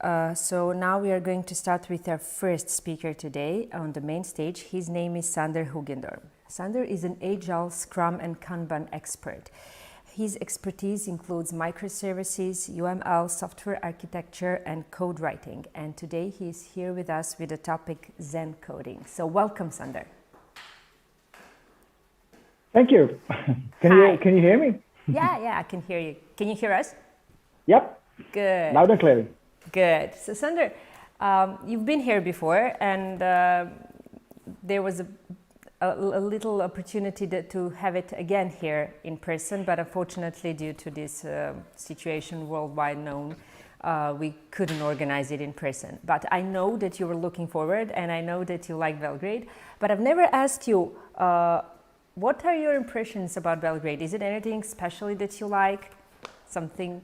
So now we are going to start with our first speaker today on the main stage. His name is Sander Hoogendoorn. Sander is an Agile, Scrum and Kanban expert. His expertise includes microservices, UML, software architecture and code writing. And today he is here with us with the topic Zen coding. So welcome, Sander. Thank you. Can you hear me? Yeah, I can hear you. Can you hear us? Yep. Good. Loud and clear. Good. So Sander, you've been here before, and there was a little opportunity to have it again here in person, but unfortunately due to this situation worldwide known, we couldn't organize it in person. But I know that you were looking forward, and I know that you like Belgrade, but I've never asked you, what are your impressions about Belgrade? Is it anything especially that you like? Something?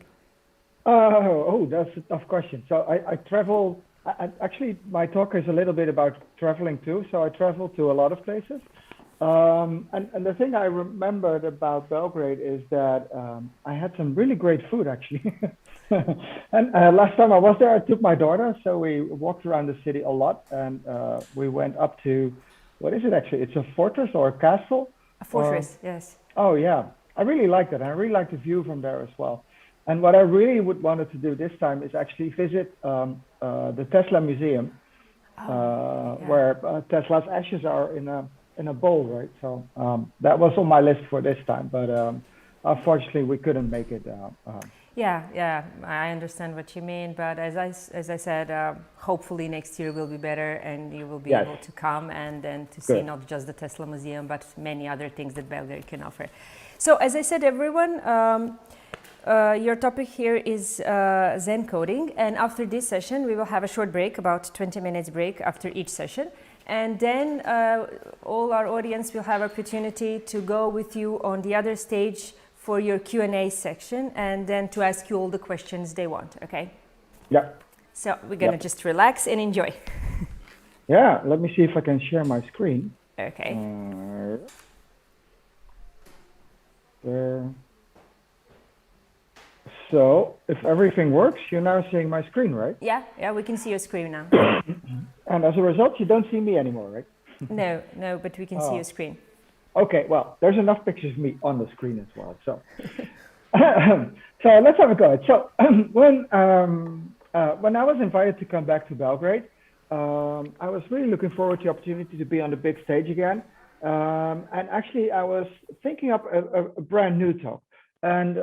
That's a tough question. So I travel, actually my talk is a little bit about traveling too. So I travel to a lot of places. And the thing I remembered about Belgrade is that I had some really great food actually. And last time I was there, I took my daughter. So we walked around the city a lot, and we went up to, what is it actually? It's a fortress or a castle? A fortress, yes. Oh yeah, I really liked it. I really liked the view from there as well. And what I really wanted to do this time is actually visit the Tesla Museum, where Tesla's ashes are in a bowl, right? So that was on my list for this time, but unfortunately we couldn't make it. Yeah, I understand what you mean, but as I said, hopefully next year will be better, and you will be able to come and then to see not just the Tesla Museum, but many other things that Belgrade can offer. So as I said, everyone, your topic here is Zen coding, and after this session we will have a short break, about 20 minutes break after each session, and then all our audience will have opportunity to go with you on the other stage for your Q&A section, and then to ask you all the questions they want, okay? Yeah. So we're gonna just relax and enjoy. Yeah, let me see if I can share my screen. Okay. There. So if everything works, you're now seeing my screen, right? Yeah, we can see your screen now. And as a result, you don't see me anymore, right? No, but we can see your screen. Okay, well, there's enough pictures of me on the screen as well. So, so let's have a go. So when I was invited to come back to Belgrade, I was really looking forward to the opportunity to be on the big stage again. And actually, I was thinking up a brand new talk. And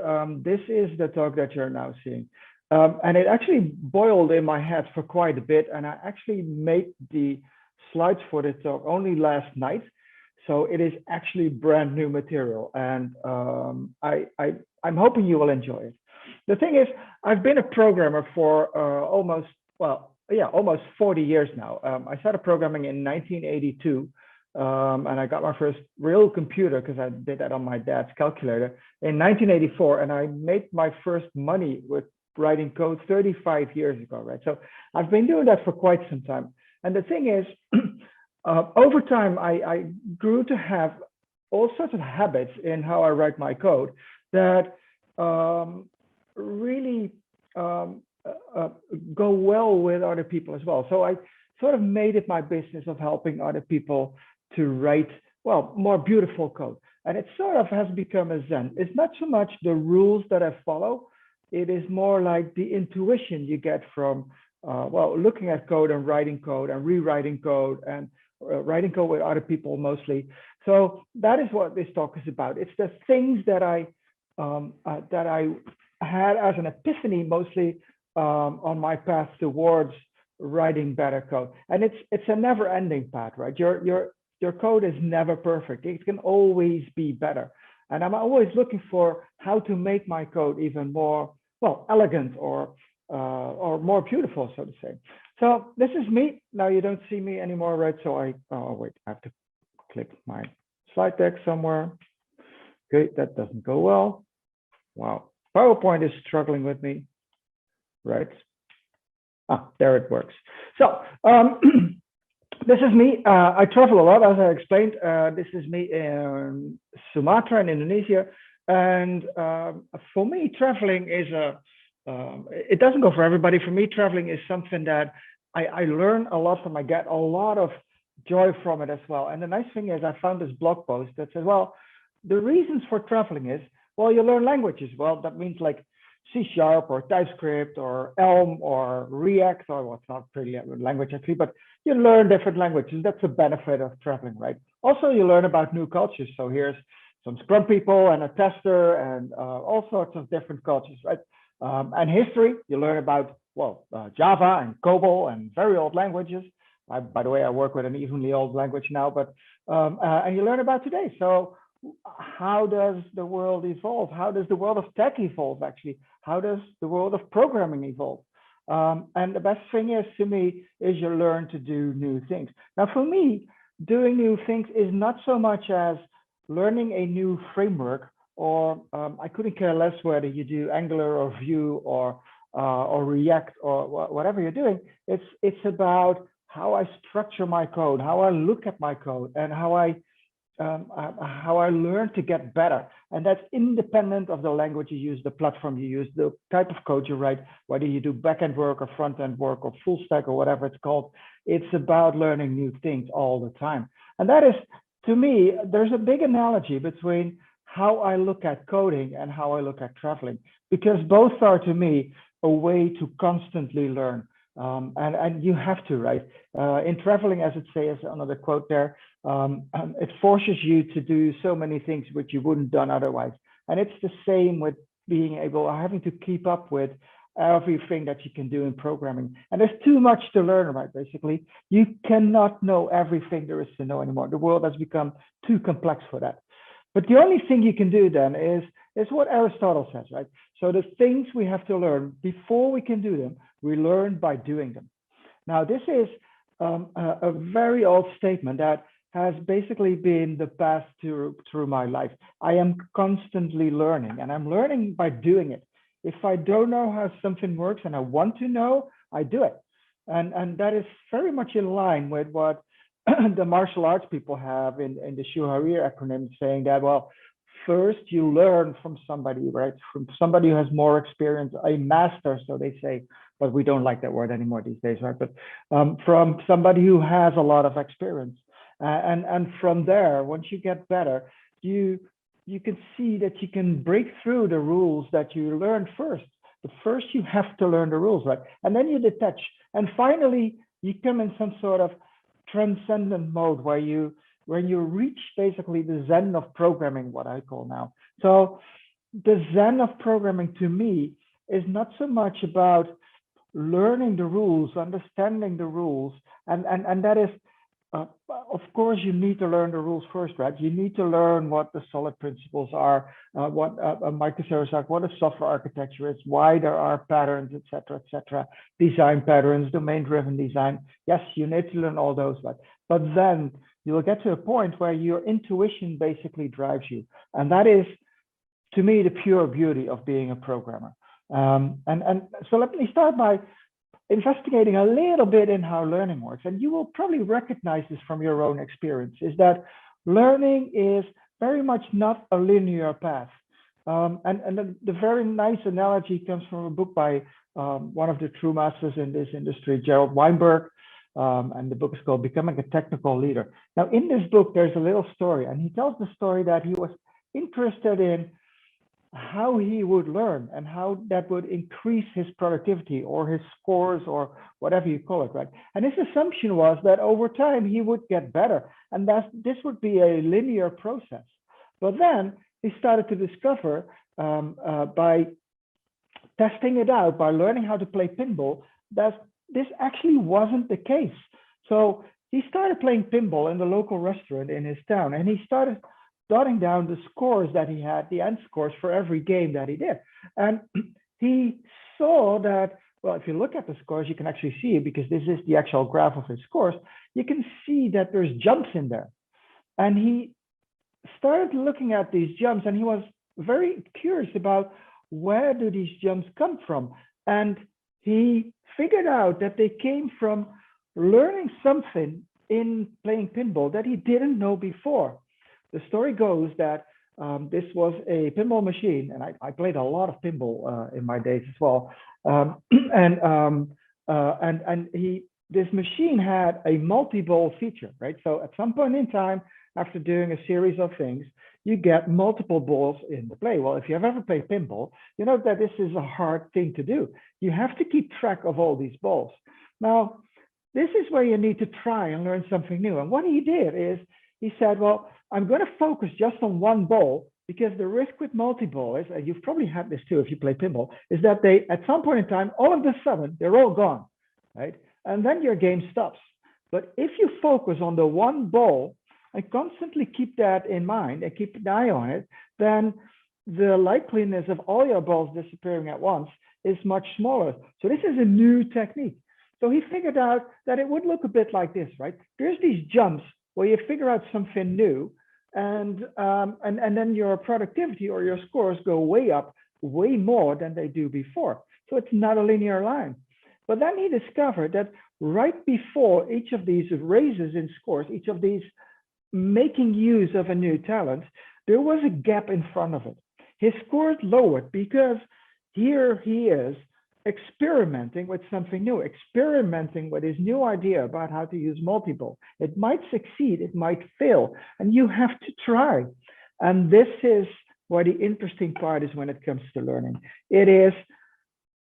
this is the talk that you're now seeing. And it actually boiled in my head for quite a bit. And I actually made the slides for this talk only last night. So it is actually brand new material. And I'm hoping you will enjoy it. The thing is, I've been a programmer for almost 40 years now. I started programming in 1982. And I got my first real computer, because I did that on my dad's calculator, in 1984. And I made my first money with writing code 35 years ago, right? So I've been doing that for quite some time. And the thing is, over time, I grew to have all sorts of habits in how I write my code that really go well with other people as well. So I sort of made it my business of helping other people to write, well, more beautiful code. And it sort of has become a Zen. It's not so much the rules that I follow. It is more like the intuition you get from, looking at code and writing code and rewriting code and writing code with other people mostly. So that is what this talk is about. It's the things that I had as an epiphany mostly on my path towards writing better code. And it's a never-ending path, right? Your code is never perfect. It can always be better. And I'm always looking for how to make my code even more, elegant or more beautiful, so to say. So this is me. Now you don't see me anymore, right? So I have to click my slide deck somewhere. Okay, that doesn't go well. Wow, PowerPoint is struggling with me, right? There it works. So this is me. I travel a lot, as I explained. This is me in Sumatra in Indonesia. And for me, traveling is it doesn't go for everybody. For me, traveling is something that I learn a lot from. I get a lot of joy from it as well. And the nice thing is I found this blog post that says, well, the reasons for traveling is, well, you learn languages. Well, that means like C# or TypeScript or Elm or React, or what's not really a language actually, but you learn different languages. That's a benefit of traveling, right? Also, you learn about new cultures. So here's some Scrum people and a tester and all sorts of different cultures, right? And history, you learn about, well, Java and COBOL and very old languages. By the way, I work with an evenly old language now, but and you learn about today. So how does the world evolve? How does the world of tech evolve, actually? How does the world of programming evolve? And the best thing is, to me, is you learn to do new things. Now, for me, doing new things is not so much as learning a new framework, or I couldn't care less whether you do Angular or Vue or React or whatever you're doing. It's about how I structure my code, how I look at my code, and how I learn to get better. And that's independent of the language you use, the platform you use, the type of code you write, whether you do back-end work or front-end work or full stack or whatever it's called. It's about learning new things all the time. And that is, to me, there's a big analogy between how I look at coding and how I look at traveling, because both are, to me, a way to constantly learn. And you have to, right? In traveling, as it says, another quote there, it forces you to do so many things which you wouldn't done otherwise. And it's the same with being able, having to keep up with everything that you can do in programming. And there's too much to learn, right? Basically, you cannot know everything there is to know anymore. The world has become too complex for that. But the only thing you can do then is what Aristotle says, right? So the things we have to learn before we can do them, we learn by doing them. Now, this is a very old statement that has basically been the path through my life. I am constantly learning, and I'm learning by doing it. If I don't know how something works and I want to know, I do it. And that is very much in line with what the martial arts people have in the Shuharir acronym, saying that, well, first you learn from somebody, right? From somebody who has more experience, a master, so they say, but we don't like that word anymore these days, right? But from somebody who has a lot of experience. And from there, once you get better, you can see that you can break through the rules that you learned first. But first you have to learn the rules, right? And then you detach. And finally, you come in some sort of transcendent mode where you reach basically the Zen of programming, what I call now. So the Zen of programming to me is not so much about learning the rules, understanding the rules, and that is, of course, you need to learn the rules first, right? You need to learn what the solid principles are, what a microservice are, what a software architecture is, why there are patterns, etc., design patterns, domain-driven design. Yes, you need to learn all those, but then you will get to a point where your intuition basically drives you, and that is, to me, the pure beauty of being a programmer. And so let me start by investigating a little bit in how learning works. And you will probably recognize this from your own experience, is that learning is very much not a linear path. And the very nice analogy comes from a book by one of the true masters in this industry, Gerald Weinberg. And the book is called Becoming a Technical Leader. Now, in this book, there's a little story, and he tells the story that he was interested in how he would learn and how that would increase his productivity or his scores or whatever you call it, right? And his assumption was that over time he would get better, and that this would be a linear process. But then he started to discover by testing it out, by learning how to play pinball, that this actually wasn't the case. So he started playing pinball in the local restaurant in his town, and he started jotting down the scores that he had, the end scores for every game that he did. And he saw that, well, if you look at the scores, you can actually see it because this is the actual graph of his scores. You can see that there's jumps in there. And he started looking at these jumps, and he was very curious about where do these jumps come from. And he figured out that they came from learning something in playing pinball that he didn't know before. The story goes that This was a pinball machine, and I played a lot of pinball in my days as well. This machine had a multi-ball feature, right? So at some point in time, after doing a series of things, you get multiple balls in the play. Well, if you have ever played pinball, you know that this is a hard thing to do. You have to keep track of all these balls. Now, this is where you need to try and learn something new. And what he did is he said, well, I'm going to focus just on one ball, because the risk with multi-ball is, and you've probably had this too if you play pinball, is that they, at some point in time, all of a sudden, they're all gone, right? And then your game stops. But if you focus on the one ball and constantly keep that in mind and keep an eye on it, then the likeliness of all your balls disappearing at once is much smaller. So this is a new technique. So he figured out that it would look a bit like this, right? There's these jumps where you figure out something new, and then your productivity or your scores go way up, way more than they do before. So it's not a linear line. But then he discovered that right before each of these raises in scores, each of these making use of a new talent, there was a gap in front of it. His scores lowered because here he is experimenting with something new, experimenting with his new idea about how to use multi-ball. It might succeed, it might fail, and you have to try. And this is where the interesting part is when it comes to learning. It is,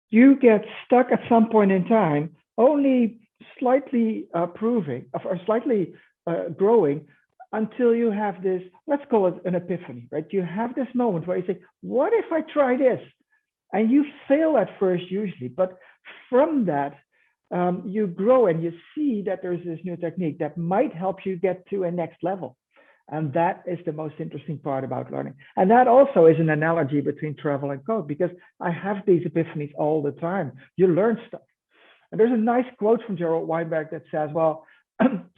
you get stuck at some point in time, only slightly growing until you have this, let's call it an epiphany, right? You have this moment where you say, what if I try this? And you fail at first usually, but from that, you grow and you see that there's this new technique that might help you get to a next level. And that is the most interesting part about learning. And that also is an analogy between travel and code, because I have these epiphanies all the time. You learn stuff. And there's a nice quote from Gerald Weinberg that says, well,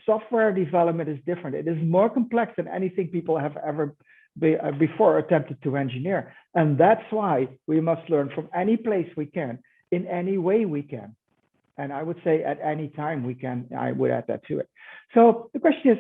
software development is different. It is more complex than anything people have ever before attempted to engineer. And that's why we must learn from any place we can, in any way we can. And I would say at any time we can, I would add that to it. So the question is,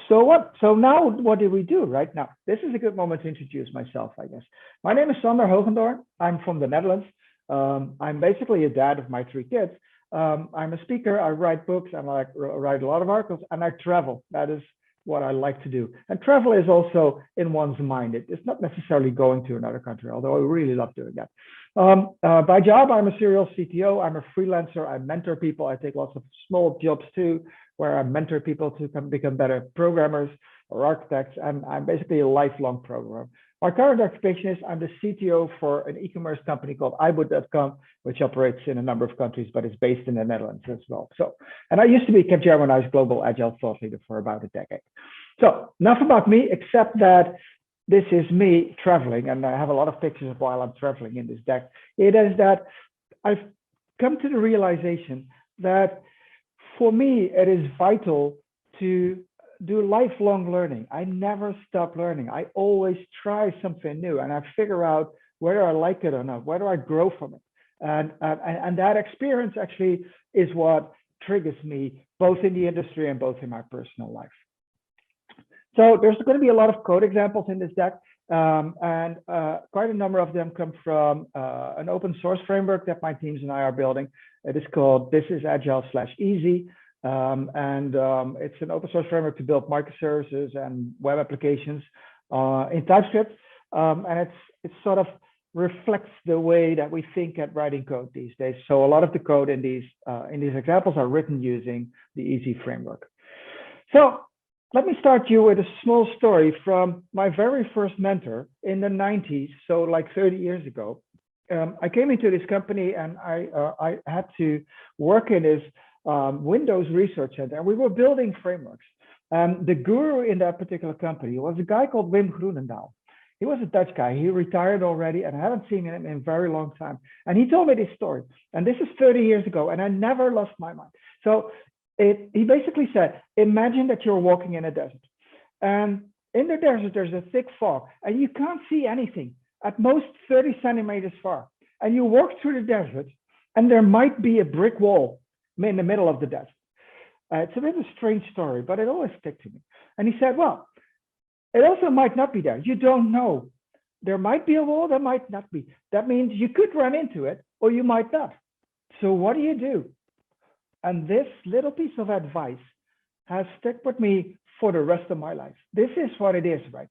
so what? So now what do we do right now? This is a good moment to introduce myself, I guess. My name is Sander Hoogendoorn. I'm from the Netherlands. I'm basically a dad of my 3 kids. I'm a speaker, I write books, and I write a lot of articles, and I travel. That is what I like to do. And travel is also in one's mind. It's not necessarily going to another country, although I really love doing that. By job, I'm a serial CTO. I'm a freelancer. I mentor people. I take lots of small jobs too, where I mentor people to become better programmers or architects. And I'm basically a lifelong programmer. My current occupation is I'm the CTO for an e-commerce company called iBoot.com, which operates in a number of countries, but is based in the Netherlands as well. So, and I used to be Capgemini's global agile thought leader for about a decade. So enough about me, except that this is me traveling, and I have a lot of pictures while I'm traveling in this deck. It is that I've come to the realization that for me, it is vital to do lifelong learning. I never stop learning. I always try something new, and I figure out whether I like it or not, whether I grow from it. And that experience actually is what triggers me, both in the industry and both in my personal life. So there's going to be a lot of code examples in this deck, and quite a number of them come from an open source framework that my teams and I are building. It is called This is Agile/Easy. It's an open source framework to build microservices and web applications in TypeScript. And it sort of reflects the way that we think at writing code these days. So a lot of the code in these examples are written using the Easy framework. So let me start you with a small story from my very first mentor in the 90s. So like 30 years ago, I came into this company and I had to work in this Windows research center, and we were building frameworks. The guru in that particular company was a guy called Wim Groenendaal. He was a Dutch guy. He retired already, and I haven't seen him in a very long time. And he told me this story, and this is 30 years ago, and I never lost my mind. So he basically said, imagine that you're walking in a desert, and in the desert there's a thick fog, and you can't see anything at most 30 centimeters far. And you walk through the desert, and there might be a brick wall in the middle of the desert. It's a bit of a strange story, but it always stuck to me. And he said, well, It also might not be there. You don't know. There might be a wall, there might not be. That means you could run into it or you might not. So what do? And this little piece of advice has stuck with me for the rest of my life. This is what it is, right?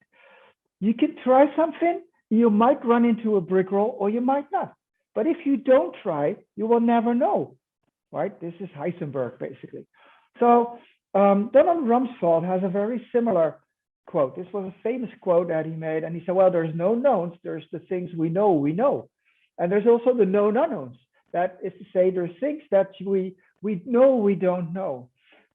You can try something, you might run into a brick wall or you might not. But if you don't try, you will never know, right? This is Heisenberg, basically. So Donald Rumsfeld has a very similar quote. This was a famous quote that he made, and he said, well, there's no knowns, there's the things we know. And there's also the known unknowns. That is to say, there's things that we know we don't know.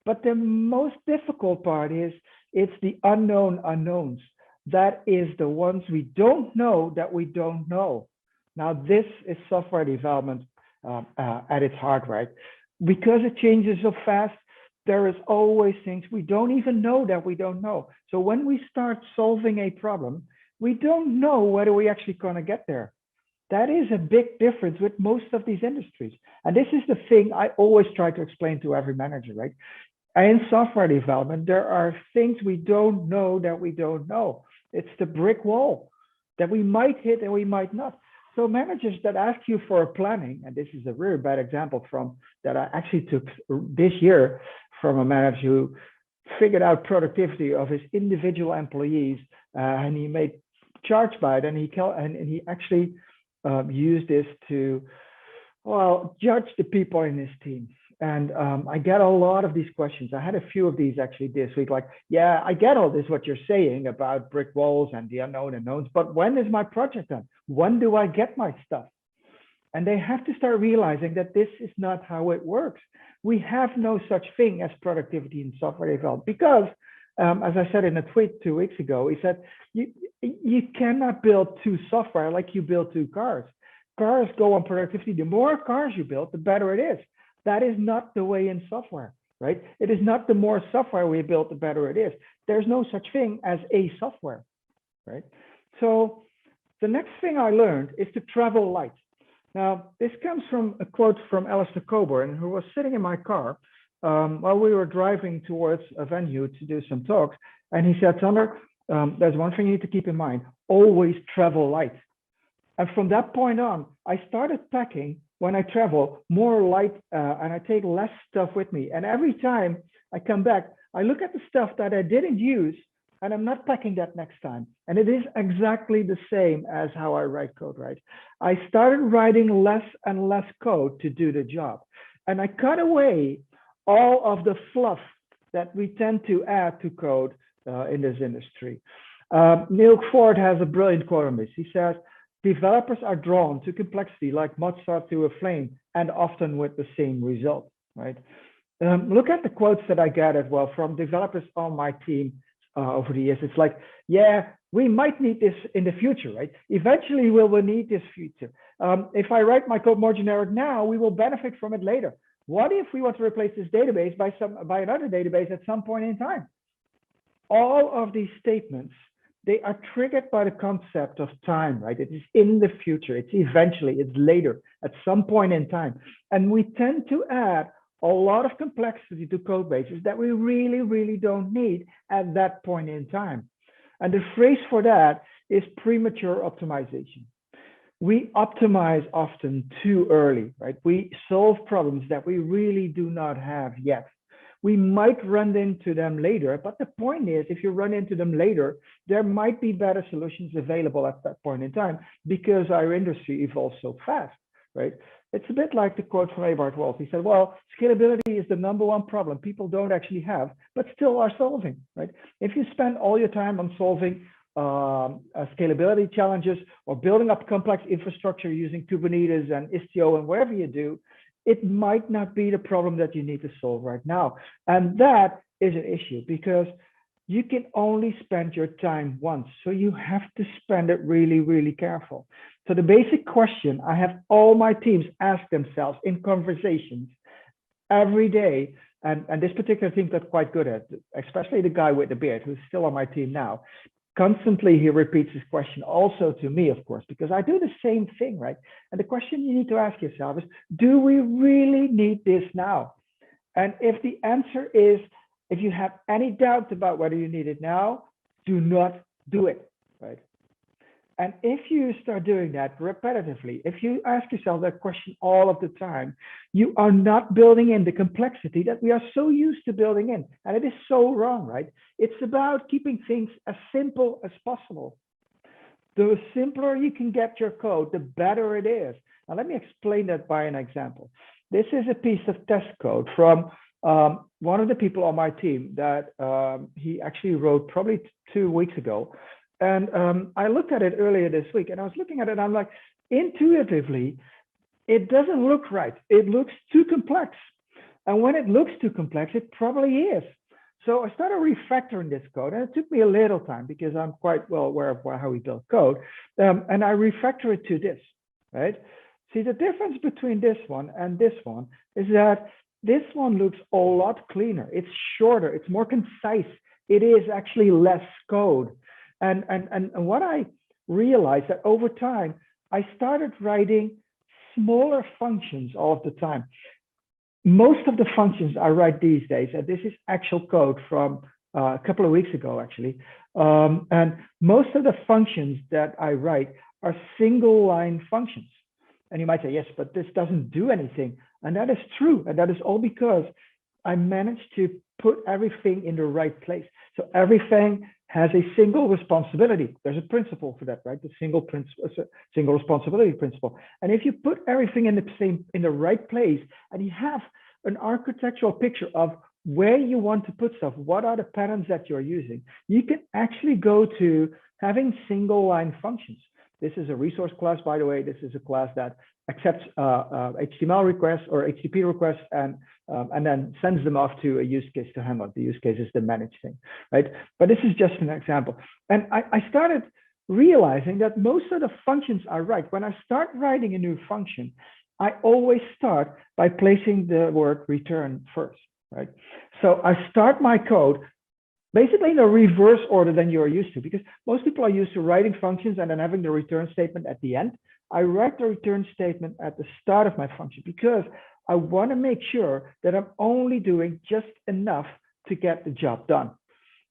But the most difficult part is it's the unknown unknowns. That is the ones we don't know that we don't know. Now, this is software development at its heart, right? Because it changes so fast, there is always things we don't even know that we don't know. So when we start solving a problem, we don't know whether we're actually going to get there. That is a big difference with most of these industries. And this is the thing I always try to explain to every manager, right? In software development, there are things we don't know that we don't know. It's the brick wall that we might hit and we might not. So managers that ask you for a planning, and this is a very bad example that I actually took this year from a manager who figured out productivity of his individual employees, and he made charge by it, and he actually used this to, well, judge the people in his team. And I get a lot of these questions. I had a few of these actually this week, like, yeah, I get all this, what you're saying about brick walls and the unknown unknowns, but when is my project done? When do I get my stuff? And they have to start realizing that this is not how it works. We have no such thing as productivity in software development because, as I said in a tweet 2 weeks ago, he said, you cannot build two software like you build two cars. Cars go on productivity. The more cars you build, the better it is. That is not the way in software, right? It is not the more software we build, the better it is. There's no such thing as a software, right? So the next thing I learned is to travel light. Now, this comes from a quote from Alistair Coburn, who was sitting in my car while we were driving towards a venue to do some talks. And he said, Sander, there's one thing you need to keep in mind, always travel light. And from that point on, I started packing when I travel more light and I take less stuff with me. And every time I come back, I look at the stuff that I didn't use and I'm not packing that next time. And it is exactly the same as how I write code, right? I started writing less and less code to do the job. And I cut away all of the fluff that we tend to add to code in this industry. Neil Ford has a brilliant quote on this. He says, developers are drawn to complexity like moths are to a flame, and often with the same result, right? Look at the quotes that I get as well from developers on my team over the years. It's like, yeah, we might need this in the future, right? Eventually we will need this future. If I write my code more generic now, we will benefit from it later. What if we want to replace this database by another database at some point in time? All of these statements, they are triggered by the concept of time, right? It is in the future, it's eventually, it's later, at some point in time. And we tend to add a lot of complexity to code bases that we really, really don't need at that point in time. And the phrase for that is premature optimization. We optimize often too early, right? We solve problems that we really do not have yet. We might run into them later, but the point is, if you run into them later, there might be better solutions available at that point in time because our industry evolves so fast, right? It's a bit like the quote from Eberhard Waltz. He said, well, scalability is the #1 problem people don't actually have, but still are solving, right? If you spend all your time on solving scalability challenges or building up complex infrastructure using Kubernetes and Istio and whatever you do, it might not be the problem that you need to solve right now. And that is an issue because you can only spend your time once. So you have to spend it really, really careful. So the basic question I have all my teams ask themselves in conversations every day, and this particular team got quite good at it, especially the guy with the beard who's still on my team now. Constantly, he repeats this question also to me, of course, because I do the same thing, right? And the question you need to ask yourself is, do we really need this now? And if the answer is, if you have any doubt about whether you need it now, do not do it, right? And if you start doing that repetitively, if you ask yourself that question all of the time, you are not building in the complexity that we are so used to building in. And it is so wrong, right? It's about keeping things as simple as possible. The simpler you can get your code, the better it is. Now, let me explain that by an example. This is a piece of test code from one of the people on my team that he actually wrote probably 2 weeks ago. And I looked at it earlier this week, and I was looking at it, and I'm like, intuitively, it doesn't look right. It looks too complex. And when it looks too complex, it probably is. So I started refactoring this code, and it took me a little time because I'm quite well aware of how we build code. And I refactor it to this, right? See, the difference between this one and this one is that this one looks a lot cleaner. It's shorter. It's more concise. It is actually less code. And what I realized that over time, I started writing smaller functions all of the time. Most of the functions I write these days, and this is actual code from a couple of weeks ago, actually. And most of the functions that I write are single line functions. And you might say, yes, but this doesn't do anything. And that is true. And that is all because I managed to put everything in the right place. So everything has a single responsibility. There's a principle for that, right? The single responsibility principle. And if you put everything in the right place, and you have an architectural picture of where you want to put stuff, what are the patterns that you're using, you can actually go to having single line functions. This is a resource class, by the way. This is a class that accepts HTML requests or HTTP requests and then sends them off to a use case to handle it. The use case is the managed thing, right? But this is just an example. And I started realizing that most of the functions I write, when I start writing a new function, I always start by placing the word return first, right? So I start my code basically in a reverse order than you're used to, because most people are used to writing functions and then having the return statement at the end. I write the return statement at the start of my function because I want to make sure that I'm only doing just enough to get the job done.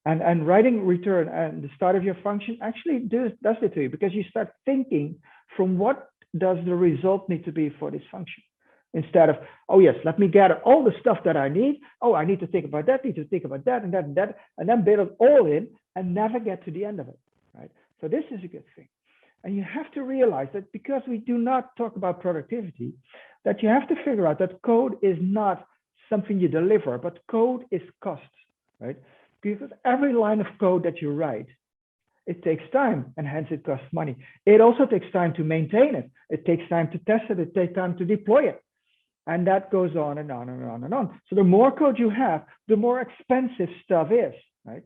And writing return at the start of your function actually does it to you, because you start thinking from what does the result need to be for this function. Instead of, oh yes, let me gather all the stuff that I need. Oh, I need to think about that, need to think about that and that and that, and then build it all in and never get to the end of it, right? So this is a good thing. And you have to realize that because we do not talk about productivity, that you have to figure out that code is not something you deliver, but code is cost, right? Because every line of code that you write, it takes time, and hence it costs money. It also takes time to maintain it. It takes time to test it. It takes time to deploy it. And that goes on and on and on and on. So the more code you have, the more expensive stuff is, right?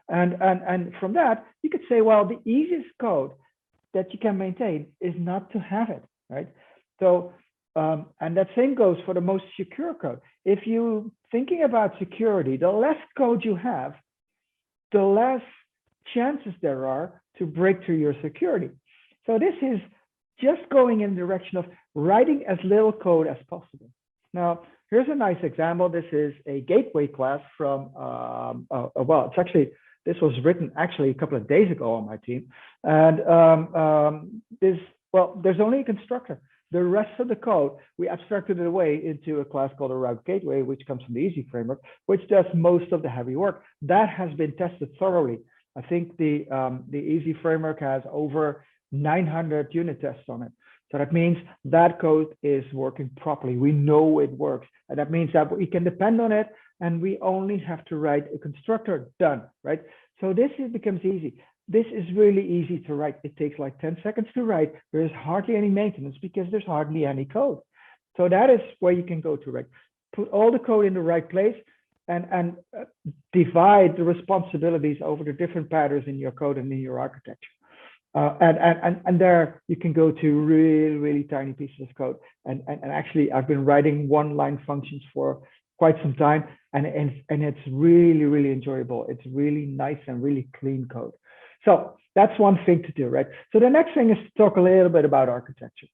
And from that, you could say, well, the easiest code that you can maintain is not to have it, right? So, and that same goes for the most secure code. If you're thinking about security, the less code you have, the less chances there are to break through your security. So this is just going in the direction of writing as little code as possible. Now, here's a nice example. This is a gateway class from, well, it's actually, this was written actually a couple of days ago on my team. And well, there's only a constructor. The rest of the code, we abstracted it away into a class called a route gateway, which comes from the Easy framework, which does most of the heavy work. That has been tested thoroughly. I think the Easy framework has over 900 unit tests on it. So that means that code is working properly. We know it works. And that means that we can depend on it, and we only have to write a constructor, done, right? So this becomes easy. This is really easy to write. It takes like 10 seconds to write. There's hardly any maintenance because there's hardly any code. So that is where you can go to, right? Put all the code in the right place and divide the responsibilities over the different patterns in your code and in your architecture. And there you can go to really, really tiny pieces of code. And actually, I've been writing one-line functions for quite some time, and it's really, really enjoyable. It's really nice and really clean code. So that's one thing to do, right? So the next thing is to talk a little bit about architecture.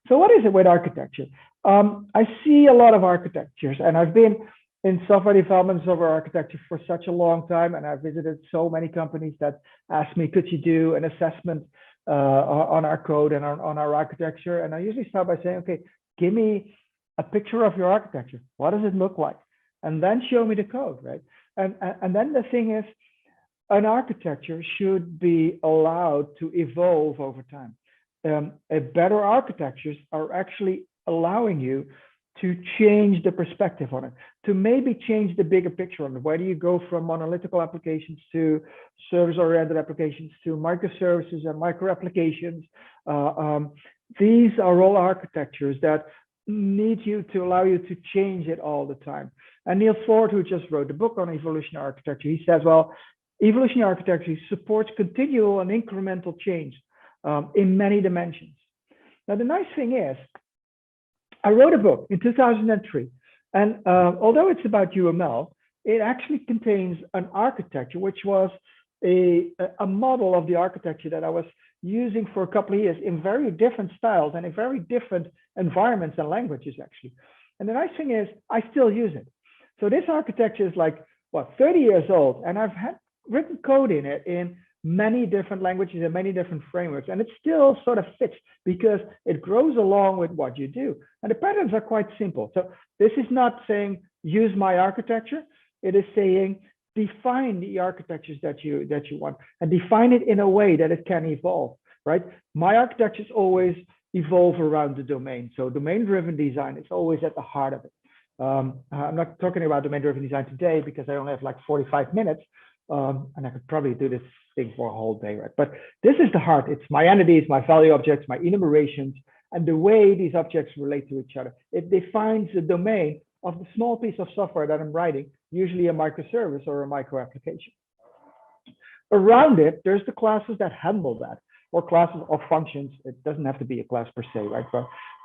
So what is it with architecture? I see a lot of architectures, and I've been in software development, software architecture for such a long time, and I've visited so many companies that ask me, could you do an assessment on our code and on our architecture? And I usually start by saying, okay, give me a picture of your architecture. What does it look like? And then show me the code, right? And then the thing is, an architecture should be allowed to evolve over time. Better architectures are actually allowing you to change the perspective on it, to maybe change the bigger picture on it. Where do you go from monolithical applications to service-oriented applications to microservices and micro applications? These are all architectures that need you to allow you to change it all the time. And Niels Ford, who just wrote the book on evolutionary architecture, he says, well, evolutionary architecture supports continual and incremental change in many dimensions. Now, the nice thing is, I wrote a book in 2003, and although it's about UML, it actually contains an architecture, which was a model of the architecture that I was using for a couple of years in very different styles and in very different environments and languages, actually. And the nice thing is, I still use it. So this architecture is like, what, 30 years old, and I've had written code in it in many different languages and many different frameworks, and it still sort of fits because it grows along with what you do. And the patterns are quite simple. So this is not saying use my architecture. It is saying define the architectures that you want and define it in a way that it can evolve, right? My architectures always evolve around the domain. So domain-driven design is always at the heart of it. I'm not talking about domain-driven design today because I only have like 45 minutes. And I could probably do this thing for a whole day, right? But this is the heart. It's my entities, my value objects, my enumerations, and the way these objects relate to each other. It defines the domain of the small piece of software that I'm writing, usually a microservice or a micro application. Around it, there's the classes that handle that, or classes or functions. It doesn't have to be a class per se, right?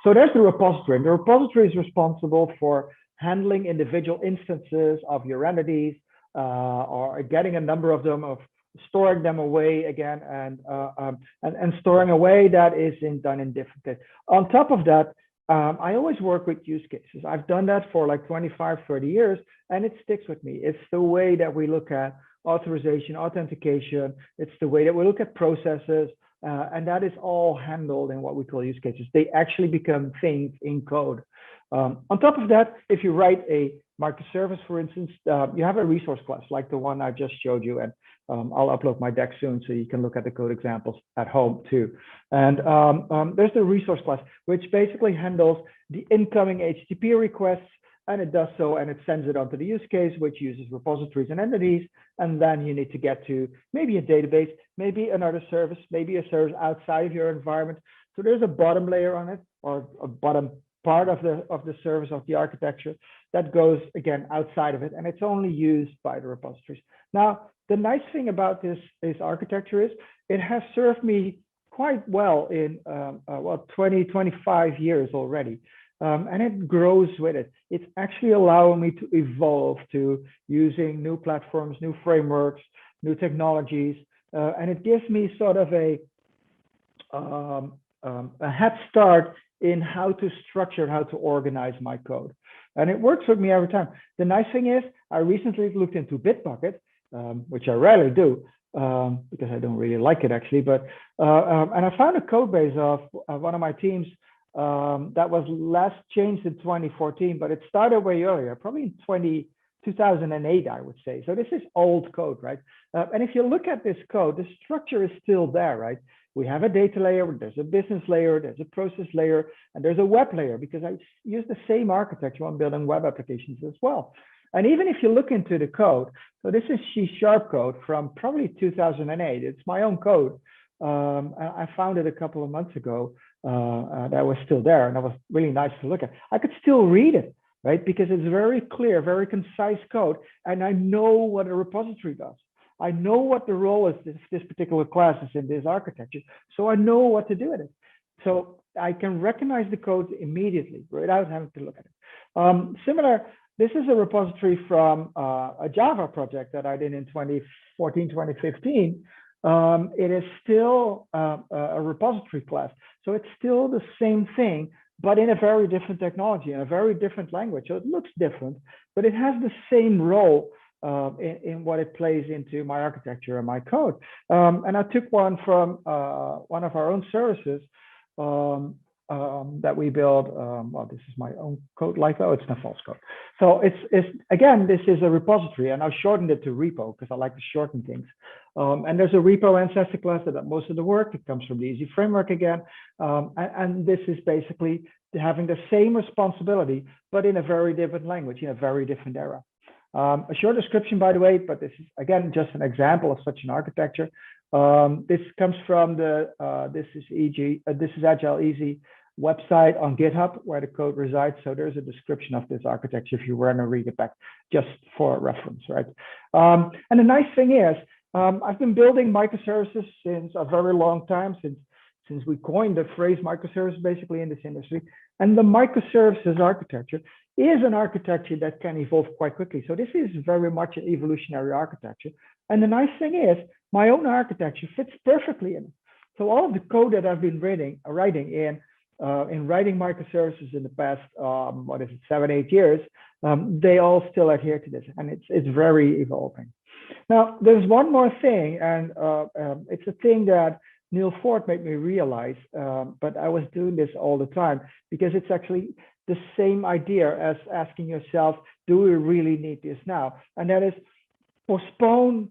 So there's the repository. And the repository is responsible for handling individual instances of your entities, or getting a number of them, of storing them away again, and storing away that is done in different ways. On top of that, I always work with use cases. I've done that for like 25, 30 years, and it sticks with me. It's the way that we look at authorization, authentication. It's the way that we look at processes, and that is all handled in what we call use cases. They actually become things in code. On top of that, if you write a microservice, for instance, you have a resource class like the one I just showed you, and I'll upload my deck soon so you can look at the code examples at home too. And there's the resource class, which basically handles the incoming HTTP requests, and it does so, and it sends it onto the use case, which uses repositories and entities, and then you need to get to maybe a database, maybe another service, maybe a service outside of your environment. So there's a bottom layer on it, or a bottom part of the service of the architecture that goes again outside of it, and it's only used by the repositories. Now, the nice thing about this architecture is it has served me quite well in 20, 25 years already, and it grows with it. It's actually allowing me to evolve to using new platforms, new frameworks, new technologies, and it gives me sort of a head start in how to structure, how to organize my code. And it works with me every time. The nice thing is, I recently looked into Bitbucket, which I rarely do, because I don't really like it actually, but, and I found a code base of one of my teams that was last changed in 2014, but it started way earlier, probably in 2008, I would say. So this is old code, right? And if you look at this code, the structure is still there, right? We have a data layer, there's a business layer, there's a process layer, and there's a web layer, because I use the same architecture on building web applications as well. And even if you look into the code, so this is C# code from probably 2008. It's my own code. I found it a couple of months ago that was still there, and that was really nice to look at. I could still read it, right? Because it's very clear, very concise code, and I know what a repository does. I know what the role is this particular class is in this architecture, so I know what to do with it. So I can recognize the code immediately without having to look at it. Similar, this is a repository from a Java project that I did in 2014, 2015. It is still a repository class, so it's still the same thing, but in a very different technology and a very different language. So it looks different, but it has the same role in what it plays into my architecture and my code. And I took one from one of our own services that we build. Well, this is my own code, like, oh, it's not false code. So it's again, this is a repository, and I shortened it to repo because I like to shorten things. And there's a repo ancestor class that does most of the work. It comes from the Easy framework again. And this is basically having the same responsibility, but in a very different language, in a very different era. A short description, by the way, but this is again just an example of such an architecture. This comes from the this is Agile Easy website on GitHub where the code resides. So there's a description of this architecture if you want to read it back, just for reference, right? And the nice thing is, I've been building microservices since a very long time, since we coined the phrase microservice basically in this industry. And the microservices architecture is an architecture that can evolve quite quickly. So this is very much an evolutionary architecture. And the nice thing is, my own architecture fits perfectly in it. So all of the code that I've been writing in writing microservices in the past, 7, 8 years, they all still adhere to this, and it's very evolving. Now, there's one more thing, and it's a thing that Neil Ford made me realize, but I was doing this all the time because it's actually the same idea as asking yourself, do we really need this now? And that is postpone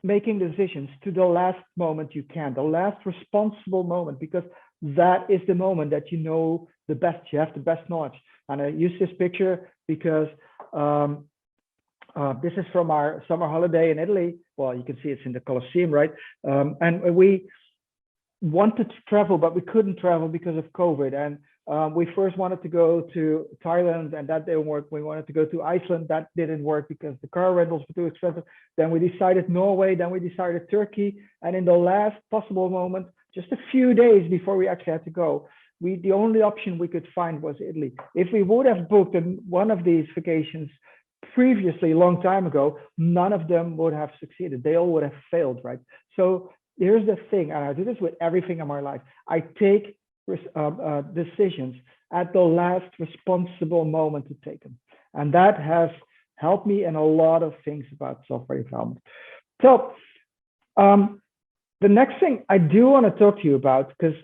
making decisions to the last moment you can, the last responsible moment, because that is the moment that you know the best, you have the best knowledge. And I use this picture because this is from our summer holiday in Italy. Well, you can see it's in the Colosseum, right? And we wanted to travel, but we couldn't travel because of COVID. And we first wanted to go to Thailand, and that didn't work. We wanted to go to Iceland. That didn't work because the car rentals were too expensive. Then we decided Norway. Then we decided Turkey. And in the last possible moment, just a few days before we actually had to go, the only option we could find was Italy. If we would have booked one of these vacations previously, a long time ago, none of them would have succeeded. They all would have failed, right? So here's the thing, and I do this with everything in my life. I take decisions at the last responsible moment to take them. And that has helped me in a lot of things about software development. So the next thing I do want to talk to you about, because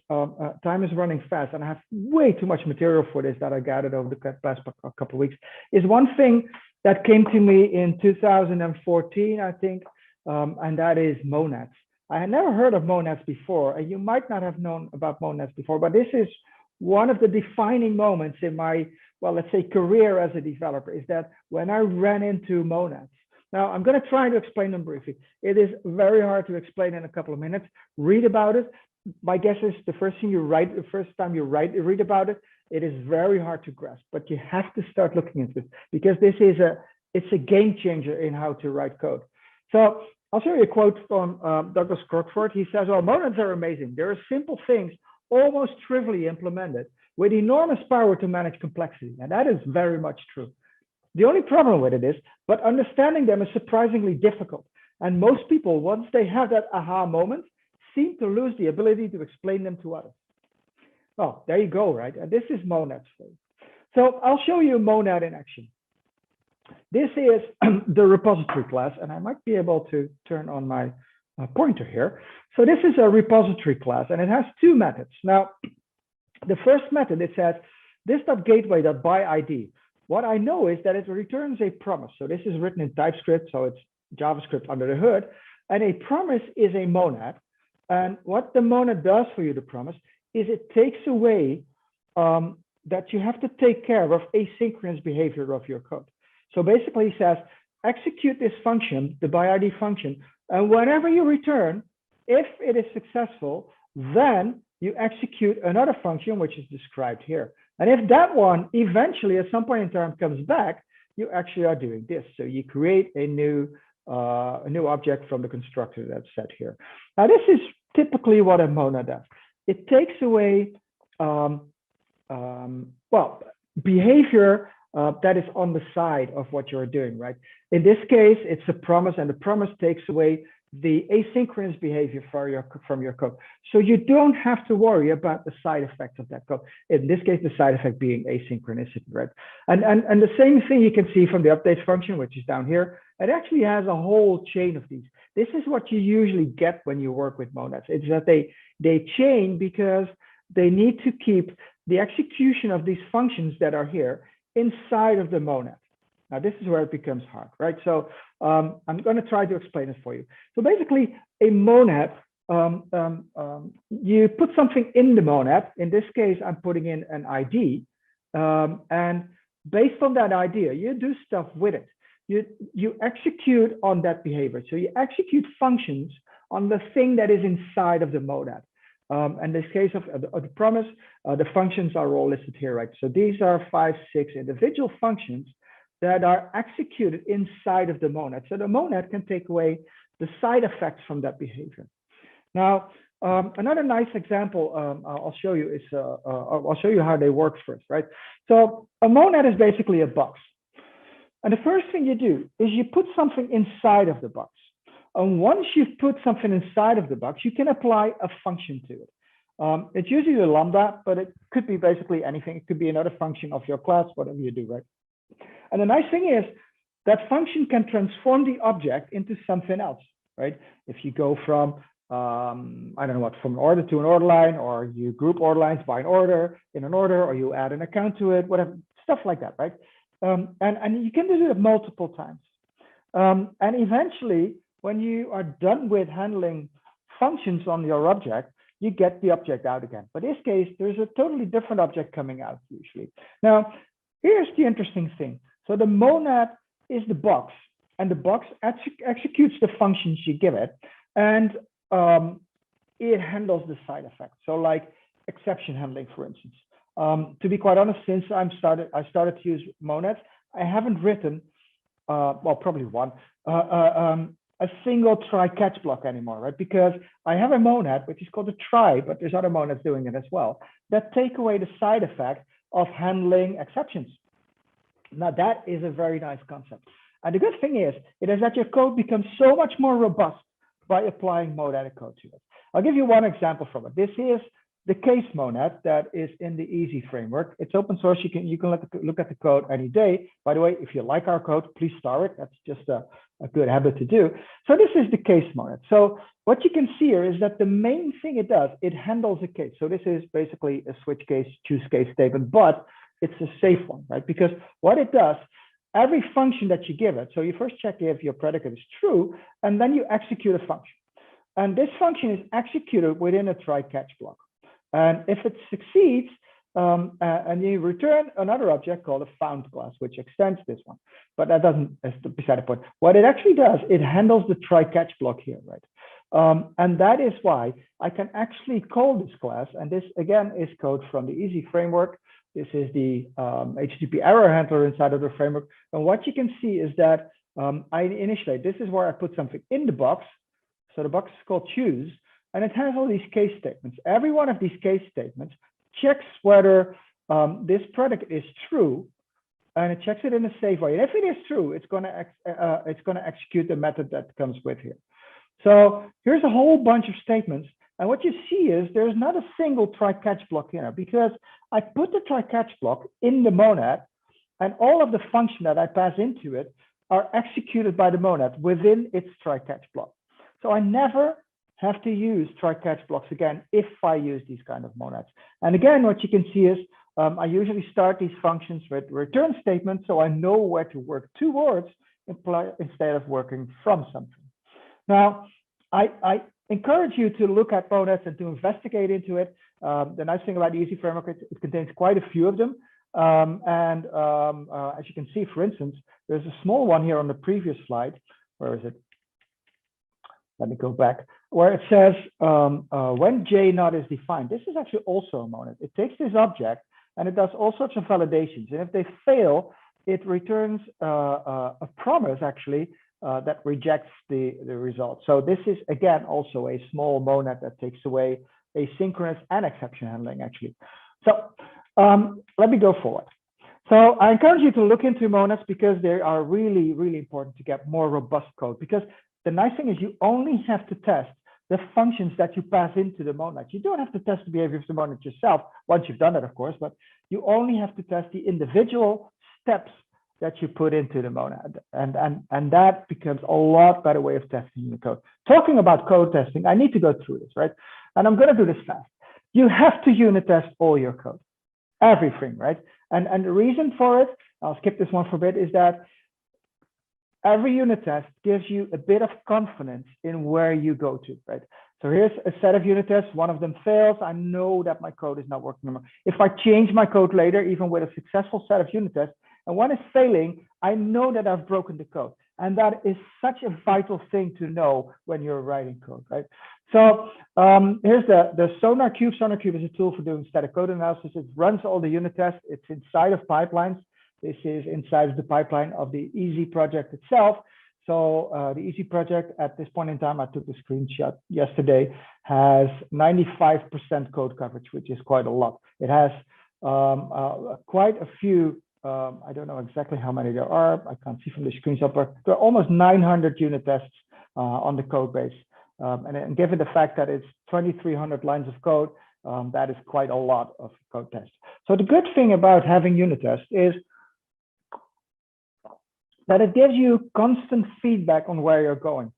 time is running fast and I have way too much material for this that I gathered over the past couple of weeks, is one thing that came to me in 2014, I think, and that is Monads. I had never heard of Monads before, and you might not have known about Monads before, but this is one of the defining moments in my, well, let's say career as a developer, is that when I ran into Monads. Now, I'm going to try to explain them briefly. It is very hard to explain in a couple of minutes. Read about it. My guess is the first time you read about it, it is very hard to grasp, but you have to start looking into it because it's a game changer in how to write code. So I'll show you a quote from Douglas Crockford. He says, well, monads are amazing. There are simple things, almost trivially implemented, with enormous power to manage complexity. And that is very much true. The only problem with it is, but understanding them is surprisingly difficult. And most people, once they have that aha moment, seem to lose the ability to explain them to others. Well, there you go, right? And this is Monads. So I'll show you Monad in action. This is the repository class, and I might be able to turn on my pointer here. So this is a repository class, and it has two methods. Now, the first method, it says this.gateway.byId. What I know is that it returns a promise. So this is written in TypeScript, so it's JavaScript under the hood. And a promise is a monad. And what the monad does for you, the promise, is it takes away that you have to take care of asynchronous behavior of your code. So basically it says, execute this function, the byId function, and whenever you return, if it is successful, then you execute another function, which is described here. And if that one eventually at some point in time comes back, you actually are doing this. So you create a new object from the constructor that's set here. Now, this is typically what a monad does. It takes away, behavior that is on the side of what you're doing, right? In this case, it's a promise, and the promise takes away the asynchronous behavior from your code. So you don't have to worry about the side effects of that code. In this case, the side effect being asynchronicity, right? And the same thing you can see from the updates function, which is down here. It actually has a whole chain of these. This is what you usually get when you work with monads. It's that they chain because they need to keep the execution of these functions that are here inside of the monad. Now, this is where it becomes hard, right? So I'm going to try to explain it for you. So basically, a monad, you put something in the monad. In this case, I'm putting in an ID. And based on that idea, you do stuff with it. You execute on that behavior. So you execute functions on the thing that is inside of the monad. In this case of the promise, the functions are all listed here, right? So these are 5, 6 individual functions that are executed inside of the monad. So the monad can take away the side effects from that behavior. Now, another nice example I'll show you is, I'll show you how they work first, right? So a monad is basically a box. And the first thing you do is you put something inside of the box. And once you've put something inside of the box, you can apply a function to it. It's usually a lambda, but it could be basically anything. It could be another function of your class, whatever you do, right? And the nice thing is that function can transform the object into something else, right? If you go from, I don't know what, from an order to an order line, or you group order lines by an order in an order, or you add an account to it, whatever, stuff like that, right? And you can do it multiple times. And eventually, when you are done with handling functions on your object, you get the object out again. But in this case, there's a totally different object coming out usually. Now, here's the interesting thing. So the monad is the box, and the box executes the functions you give it, and it handles the side effects. So like exception handling, for instance. To be quite honest, since I started to use monads, I haven't written, well, probably one, a single try catch block anymore, right? Because I have a monad, which is called a try, but there's other monads doing it as well, that take away the side effect of handling exceptions. Now, that is a very nice concept. And the good thing is that your code becomes so much more robust by applying monadic code to it. I'll give you one example from it. This is the case monad that is in the Easy framework. It's open source. You can look at the code any day. By the way, if you like our code, please star it. That's just a good habit to do. So this is the case monad. So what you can see here is that the main thing it does, it handles a case. So this is basically a switch case, choose case statement, but it's a safe one, right? Because what it does, every function that you give it, so you first check if your predicate is true, and then you execute a function. And this function is executed within a try catch block. And if it succeeds, and you return another object called a found class, which extends this one. But that doesn't, that's beside the point. What it actually does, it handles the try catch block here, right? And that is why I can actually call this class. And this, again, is code from the Easy framework. This is the HTTP error handler inside of the framework. And what you can see is that I initialize, this is where I put something in the box. So the box is called choose, and it has all these case statements. Every one of these case statements checks whether this predicate is true, and it checks it in a safe way. And if it is true, it's going to execute the method that comes with here. So here's a whole bunch of statements. And what you see is there's not a single try catch block here, because I put the try catch block in the monad, and all of the function that I pass into it are executed by the monad within its try catch block. So I never have to use try catch blocks again if I use these kind of monads. And again, what you can see is I usually start these functions with return statements, so I know where to work towards instead of working from something. Now, I encourage you to look at monads and to investigate into it. The nice thing about the Easy framework, it contains quite a few of them. As you can see, for instance, there's a small one here on the previous slide. Where is it? Let me go back. Where it says when J not is defined. This is actually also a monad. It takes this object and it does all sorts of validations. And if they fail, it returns a promise actually that rejects the result. So this is, again, also a small monad that takes away asynchronous and exception handling, actually. So let me go forward. So I encourage you to look into monads because they are really, really important to get more robust code. Because the nice thing is you only have to test the functions that you pass into the monad. You don't have to test the behavior of the monad yourself, once you've done it, of course, but you only have to test the individual steps that you put into the monad. And that becomes a lot better way of testing the code. Talking about code testing, I need to go through this, right? And I'm going to do this fast. You have to unit test all your code, everything, right? And the reason for it, I'll skip this one for a bit, is that every unit test gives you a bit of confidence in where you go to, right? So here's a set of unit tests. One of them fails. I know that my code is not working anymore. If I change my code later, even with a successful set of unit tests, and one is failing, I know that I've broken the code. And that is such a vital thing to know when you're writing code, right? So here's the Sonar Cube. Sonar Cube is a tool for doing static code analysis. It runs all the unit tests. It's inside of pipelines. This is inside of the pipeline of the Easy project itself. So the Easy project at this point in time, I took a screenshot yesterday, has 95% code coverage, which is quite a lot. It has quite a few, I don't know exactly how many there are. I can't see from the screenshot, but there are almost 900 unit tests on the code base. And given the fact that it's 2,300 lines of code, that is quite a lot of code tests. So the good thing about having unit tests is that it gives you constant feedback on where you're going.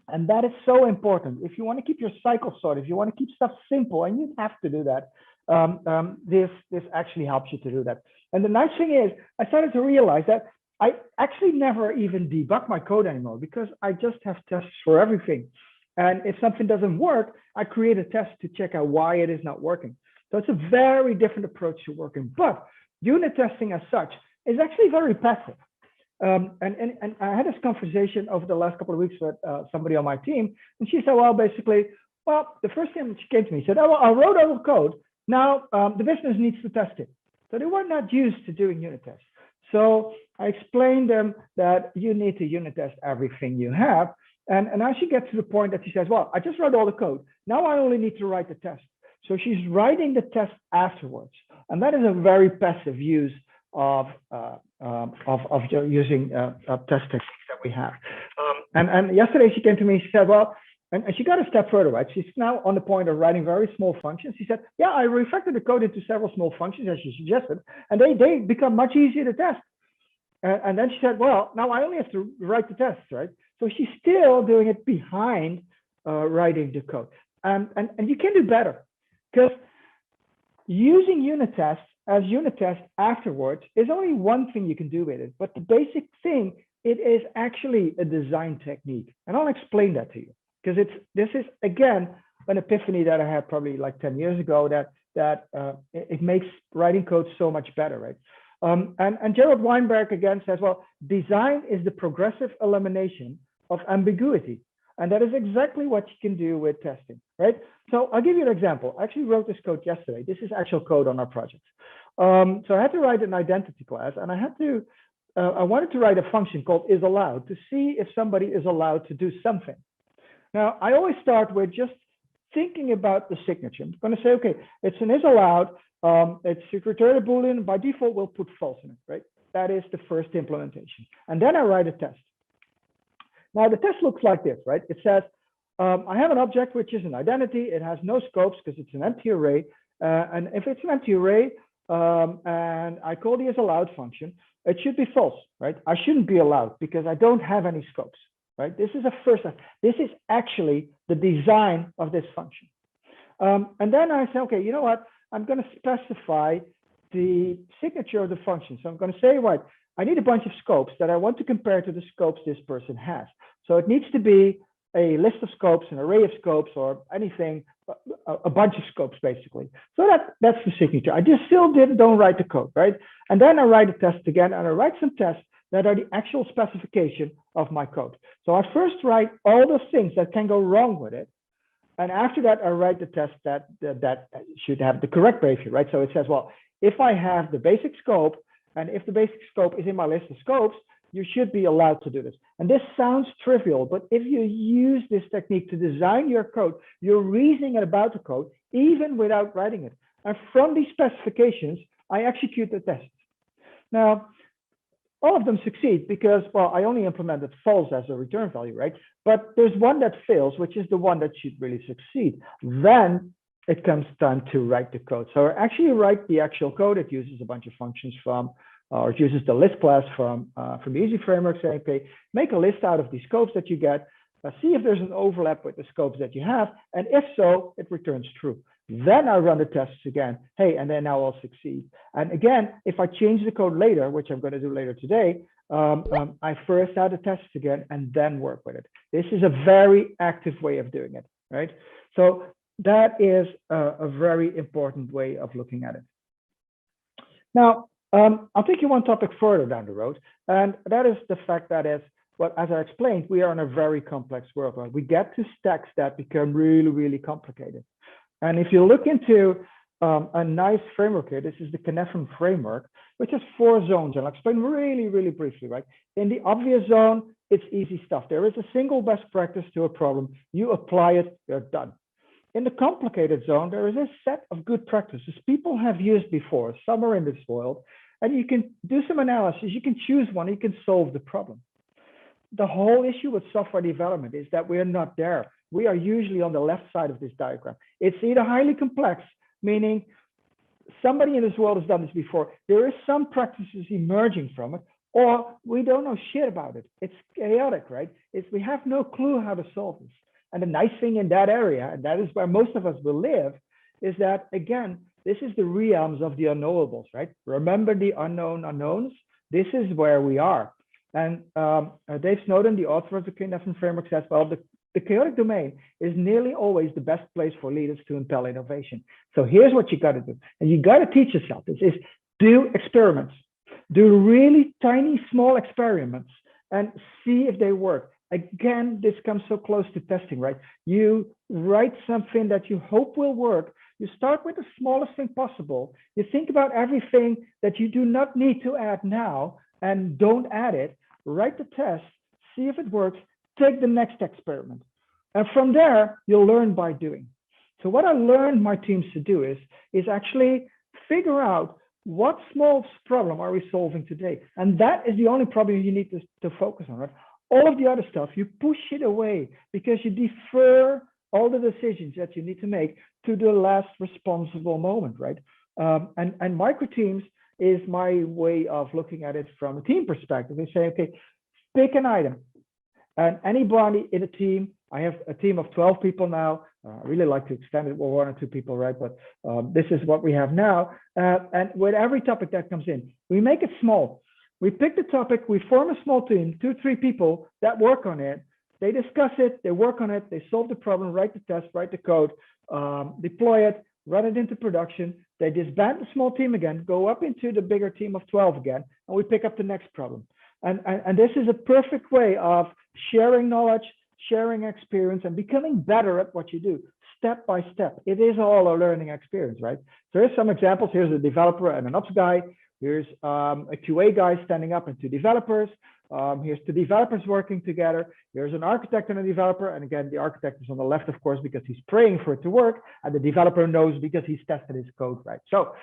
And that is so important. If you want to keep your cycle sorted, if you want to keep stuff simple, and you have to do that, this actually helps you to do that. And the nice thing is, I started to realize that I actually never even debug my code anymore, because I just have tests for everything. And if something doesn't work, I create a test to check out why it is not working. So it's a very different approach to working. But unit testing as such is actually very passive. And I had this conversation over the last couple of weeks with somebody on my team, and she said, well, basically, well, the first thing she came to me, said, oh, well, I wrote all the code. Now the business needs to test it. So they were not used to doing unit tests. So I explained them that you need to unit test everything you have. And now she gets to the point that she says, well, I just wrote all the code. Now I only need to write the test. So she's writing the test afterwards. And that is a very passive use of using test techniques that we have. And yesterday she came to me, she said, well, and she got a step further, right? She's now on the point of writing very small functions. She said, yeah, I refactored the code into several small functions, as you suggested, and they become much easier to test. And then she said, well, now I only have to write the tests, right? So she's still doing it behind writing the code. And you can do better, because using unit tests as unit tests afterwards is only one thing you can do with it. But the basic thing, it is actually a design technique. And I'll explain that to you, because this is, again, an epiphany that I had probably like 10 years ago, that it makes writing code so much better, right? And Gerald Weinberg again says, well, design is the progressive elimination of ambiguity. And that is exactly what you can do with testing, right? So I'll give you an example. I actually wrote this code yesterday. This is actual code on our project. So I had to write an identity class, and I wanted to write a function called isAllowed to see if somebody is allowed to do something. Now, I always start with just thinking about the signature. I'm going to say, okay, it's an isAllowed. It's return a Boolean. By default, we'll put false in it, right? That is the first implementation. And then I write a test. Now, the test looks like this, right? It says, I have an object, which is an identity. It has no scopes because it's an empty array. And if it's an empty array, and I call the isAllowed function, it should be false, right? I shouldn't be allowed because I don't have any scopes, right? This is a first step. This is actually the design of this function. And then I say, okay, you know what? I'm going to specify the signature of the function. So I'm going to say, right, I need a bunch of scopes that I want to compare to the scopes this person has. So it needs to be a list of scopes, an array of scopes, or anything, a bunch of scopes, basically. So that's the signature. I just still don't write the code, right? And then I write a test again, and I write some tests that are the actual specification of my code. So I first write all those things that can go wrong with it. And after that, I write the test that should have the correct behavior, right? So it says, well, if I have the basic scope, and if the basic scope is in my list of scopes, you should be allowed to do this. And this sounds trivial, but if you use this technique to design your code, you're reasoning about the code, even without writing it. And from these specifications, I execute the test. Now, all of them succeed because, well, I only implemented false as a return value, right? But there's one that fails, which is the one that should really succeed. Then it comes time to write the code. So I actually write the actual code. It uses a bunch of functions from, or it uses the list class from the Easy Framework, saying, okay, make a list out of these scopes that you get, see if there's an overlap with the scopes that you have, and if so, it returns true. Then I run the tests again. Hey, and then now I'll succeed. And again, if I change the code later, which I'm going to do later today, I first add the tests again and then work with it. This is a very active way of doing it, right? So that is a very important way of looking at it. Now, I'll take you one topic further down the road, and that is the fact that is, well, as I explained, we are in a very complex world. Right? We get to stacks that become really, really complicated. And if you look into a nice framework here, this is the Kanban framework, which has 4 zones. And I'll explain really, really briefly, right? In the obvious zone, it's easy stuff. There is a single best practice to a problem. You apply it, you're done. In the complicated zone, there is a set of good practices people have used before, some are in this world, and you can do some analysis. You can choose one, you can solve the problem. The whole issue with software development is that we're not there. We are usually on the left side of this diagram. It's either highly complex, meaning somebody in this world has done this before. There is some practices emerging from it, or we don't know shit about it. It's chaotic, right? We have no clue how to solve this. And the nice thing in that area, and that is where most of us will live, is that, again, this is the realms of the unknowables, right? Remember the unknown unknowns? This is where we are. And Dave Snowden, the author of the Kanban framework, says, well, the chaotic domain is nearly always the best place for leaders to impel innovation. So here's what you got to do. And you got to teach yourself this is do experiments, do really tiny, small experiments and see if they work. Again, this comes so close to testing, right? You write something that you hope will work. You start with the smallest thing possible. You think about everything that you do not need to add now and don't add it. Write the test, see if it works, take the next experiment. And from there, you'll learn by doing. So what I learned my teams to do is actually figure out what small problem are we solving today? And that is the only problem you need to focus on, right? All of the other stuff, you push it away because you defer all the decisions that you need to make to the last responsible moment, right? And micro teams is my way of looking at it from a team perspective. They say, okay, pick an item. And anybody in a team, I have a team of 12 people now. I really like to extend it with 1 or 2 people, right? But this is what we have now. And with every topic that comes in, we make it small. We pick the topic, we form a small team, 2 or 3 people that work on it. They discuss it, they work on it, they solve the problem, write the test, write the code, deploy it, run it into production. They disband the small team again, go up into the bigger team of 12 again, and we pick up the next problem. And this is a perfect way of sharing knowledge, sharing experience, and becoming better at what you do, step by step. It is all a learning experience, right? So here's some examples. Here's a developer and an ops guy. Here's a QA guy standing up and 2 developers. Here's 2 developers working together. Here's an architect and a developer. And again, the architect is on the left, of course, because he's praying for it to work. And the developer knows because he's tested his code, right? So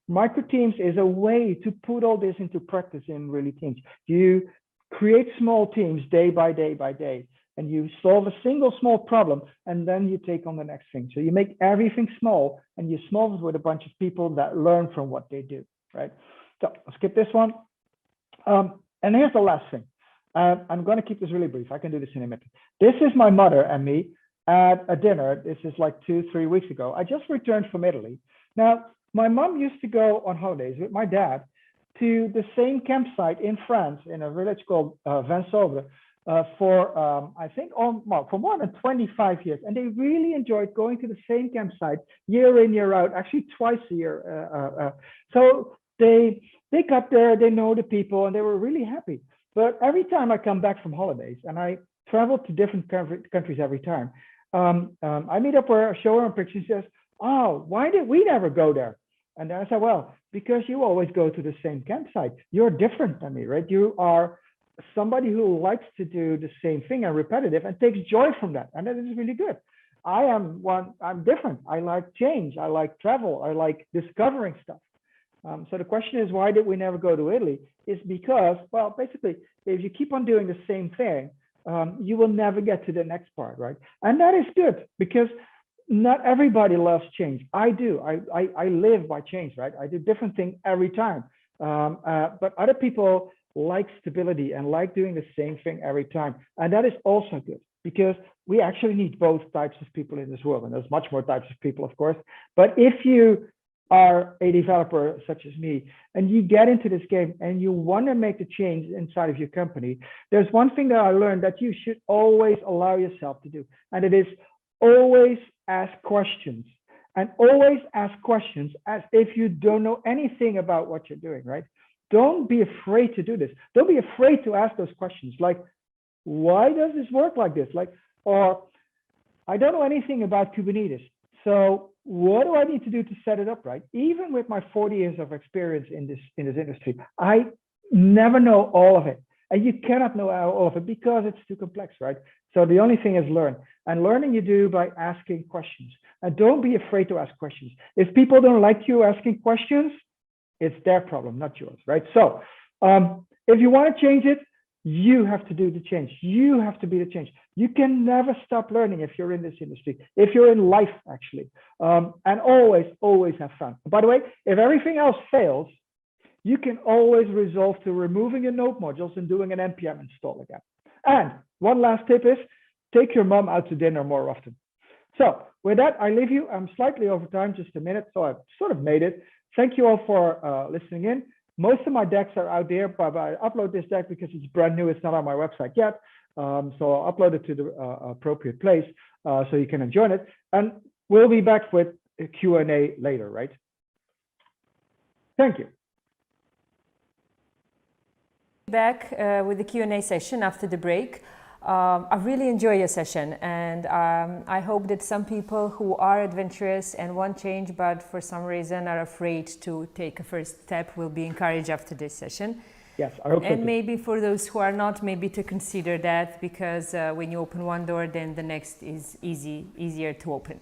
micro teams is a way to put all this into practice in really teams. You create small teams day by day by day. And you solve a single small problem, and then you take on the next thing. So you make everything small, and you solve it with a bunch of people that learn from what they do, right? So I'll skip this one. And here's the last thing. I'm going to keep this really brief. I can do this in a minute. This is my mother and me at a dinner. This is like 2-3 weeks ago. I just returned from Italy. Now, my mom used to go on holidays with my dad to the same campsite in France in a village called Vincennes. For I think for more than 25 years, and they really enjoyed going to the same campsite year in, year out, actually twice a year. So they got there, they know the people, and they were really happy. But every time I come back from holidays, and I travel to different countries every time, I meet up where I show her a picture. She says, "Oh, why did we never go there?" And then I said, "Well, because you always go to the same campsite. You're different than me, right? You are somebody who likes to do the same thing and repetitive and takes joy from that. And that is really good. I'm different. I like change. I like travel. I like discovering stuff. So the question is, why did we never go to Italy? It's because, well, basically, if you keep on doing the same thing, you will never get to the next part, right? And that is good because not everybody loves change. I do. I live by change, right? I do different things every time. But other people like stability and like doing the same thing every time. And that is also good because we actually need both types of people in this world. And there's much more types of people, of course. But if you are a developer such as me, and you get into this game and you want to make the change inside of your company, there's one thing that I learned that you should always allow yourself to do. And it is always ask questions. And always ask questions as if you don't know anything about what you're doing, right? Don't be afraid to do this. Don't be afraid to ask those questions. Like, why does this work like this? Like, or I don't know anything about Kubernetes. So what do I need to do to set it up right? Even with my 40 years of experience in this industry, I never know all of it. And you cannot know all of it because it's too complex, right? So the only thing is learn. And learning you do by asking questions. And don't be afraid to ask questions. If people don't like you asking questions, it's their problem, not yours, right? So if you want to change it, you have to do the change. You have to be the change. You can never stop learning if you're in this industry, if you're in life, actually. And always have fun. By the way, if everything else fails, you can always resolve to removing your node modules and doing an npm install again. And one last tip is take your mom out to dinner more often. So with that, I leave you. I'm slightly over time, just a minute, so I've sort of made it. Thank you all for listening in. Most of my decks are out there, but I upload this deck because it's brand new. It's not on my website yet. So I'll upload it to the appropriate place so you can enjoy it. And we'll be back with a Q&A later, right? Thank you. Back with the Q&A session after the break. I really enjoy your session, and I hope that some people who are adventurous and want change but for some reason are afraid to take a first step will be encouraged after this session. Yes, I hope so. And maybe for those who are not, maybe to consider that, because when you open one door, then the next is easier to open.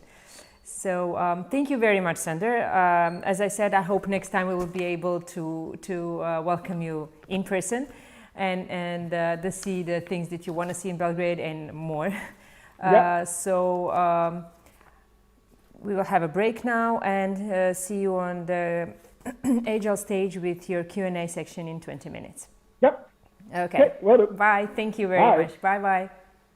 So thank you very much, Sander. As I said, I hope next time we will be able to welcome you in person and to see the things that you want to see in Belgrade and more. So we will have a break now and see you on the Agile stage with your Q&A section in 20 minutes. Yep. Okay. Well, bye. Thank you very much. Bye-bye.